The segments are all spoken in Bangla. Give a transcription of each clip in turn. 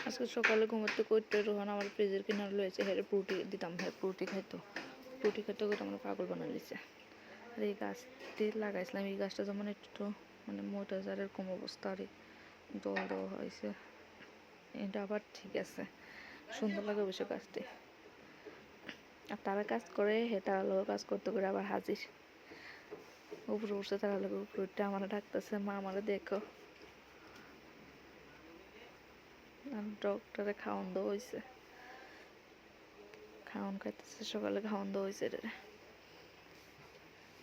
আজকে সকালে ঘুমাতে করতে রোহান আমার ফ্রিজের কিনারে লয়েছে হেরে ফ্রুটি দিতাম, হ্যাঁ ফ্রুটি খাইতো করে আমার পাগল বানিয়ে দিচ্ছে। আর এই গাছটি লাগাইছিলাম, এই গাছটা যেমন একটু মানে মোটা যার এরকম অবস্থা, আর জল দেওয়া হয়েছে, এটা আবার ঠিক আছে, সুন্দর লাগে অবশ্য গাছটি। আর তারা কাজ করে, হে তারা লোক কাজ করতে করে আবার হাজির উপরে উঠছে, তারা লোক উপরে উঠতে আমার ডাকতেছে, মা আমারে দেখো। আর ডক্টরে খাওয়ান দেওয়া হয়েছে, খাওয়ান খাইতেছে, সকালে খাওয়ান দেওয়া হয়েছে এটা।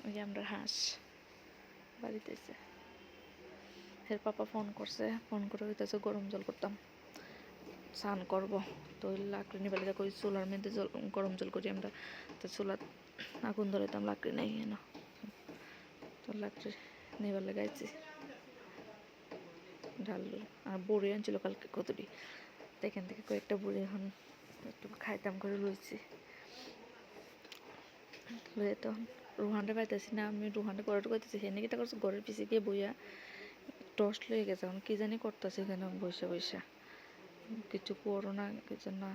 ওই যে আমরা হাঁস বাড়িতে এসে এর পাপা ফোন করছে, ফোন করে হইতেছে গরম জল করতাম, স্নান করবো। তো ওই লাকড়ি নিবার লেগে ওই চুলার মধ্যে জল গরম জল করি আমরা, তো চুলার আগুন ধরাইতাম, লাকড়ি নেই কেন, তো লাকড়ি নেবার লেগে আইছি। ডাল আর বড়ি আনছিল কালকে কতটি, এখান থেকে কয়েকটা বড়ি এখন একটু খাইতাম করে লইছি। লইয়া তো রুহানটা পাইতেছি না, আমি রুহানটা পড়াটা করতেছি, হেনে কিটা করছে ঘরের পিছিয়ে গিয়ে বইয়া টর্চ লয়ে গেছে, এখন কি জানি করতেছে এখানে বসে বসে, কিছু করো না কিছু না।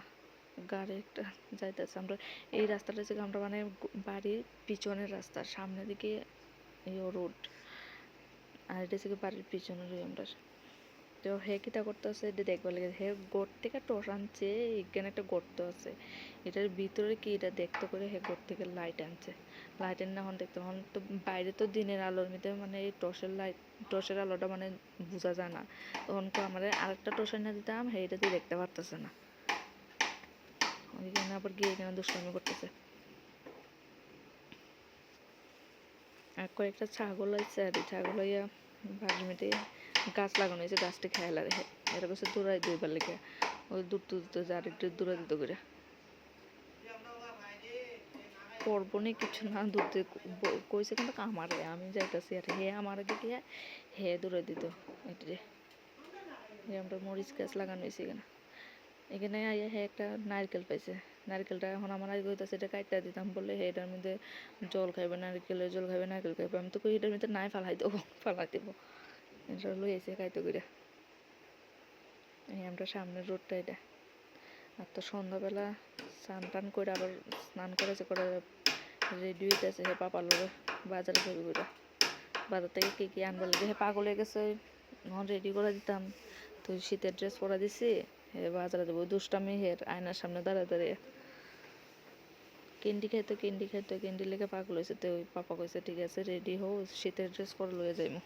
গাড়ি একটা যাইতেছে, আমরা এই রাস্তাটা থেকে আমরা মানে বাড়ির পিছনের রাস্তা, সামনের দিকে এই রোড, আর এটা থেকে বাড়ির পিছনের আমরা। তো হে কিটা করতেছে এটা দেখবার লাগে, হে গোট থেকে টস আনছে, এখানে একটা গর্ত আছে, এটার ভিতরে কি এটা দেখতে করে হে গোট থেকে লাইট আনছে, লাইটের না এখন দেখতে, এখন তো বাইরে তো দিনের আলোর মধ্যে মানে এই টর্চের আলোটা মানে বোঝা যায় না, তখন তো আমার আরেকটা টর্চ এনে দিতাম, হে এটা দিয়ে দেখতে পারতেছে না, ওইখানে আবার গিয়ে এখানে দুষ্টামি করতেছে। আর কয়েকটা ছাগল হয়েছে, আর ছাগল হইয়া বাড়ির মধ্যে গাছ লাগানো হয়েছে, গাছটি খেয়াল আর এরা কাছে দূরাই দুইবার লেগে ওই দূর তুলতে যে আরেকটু দূরা দিত করে করবো নি কিছু না, দূর থেকে কইছে কিন্তু আমারে, আমি যাইতেছি আর হে আমার আগে গিয়ে হে দূরে দিত। এটি আমরা মরিচ গাছ লাগানো হয়েছে এখানে, এখানে আইয়া হে একটা নারকেল পাইছে, নারকেলটা এখন আমার আগে হইতেছে, এটা কাটটা দিতাম বলে হে এটার মধ্যে জল খাইবে, নারকেলের জল খাইবে, নারকেল খাইবে, আমি তো কই এটার মধ্যে নাই ফালাই দেবো, ফালাই দেবো, এটা লই আইসে খাইতে করে। এই আমরা সামনের রোডটা এটা। আর তো সন্ধ্যাবেলা স্নান টান করে আবার স্নান করেছে, করে রেডি হইতেছে হে পাপার লোক বাজারে যাবে করে, বাজার থেকে কী কী আনবার লাগে, হে পাগল হয়ে গেছে, রেডি করে দিতাম, তো শীতের ড্রেস পরা দিছি, হে বাজারে যাবো দুষ্টামি, হের আয়নার সামনে দাঁড়িয়ে দাঁড়িয়ে ক্যান্ডি খাইতো, ক্যান্ডি লেগে পাগল হয়েছে। তো ওই পাপা কইছে ঠিক আছে রেডি হও, শীতের ড্রেস পরে লয়ে যাইমু।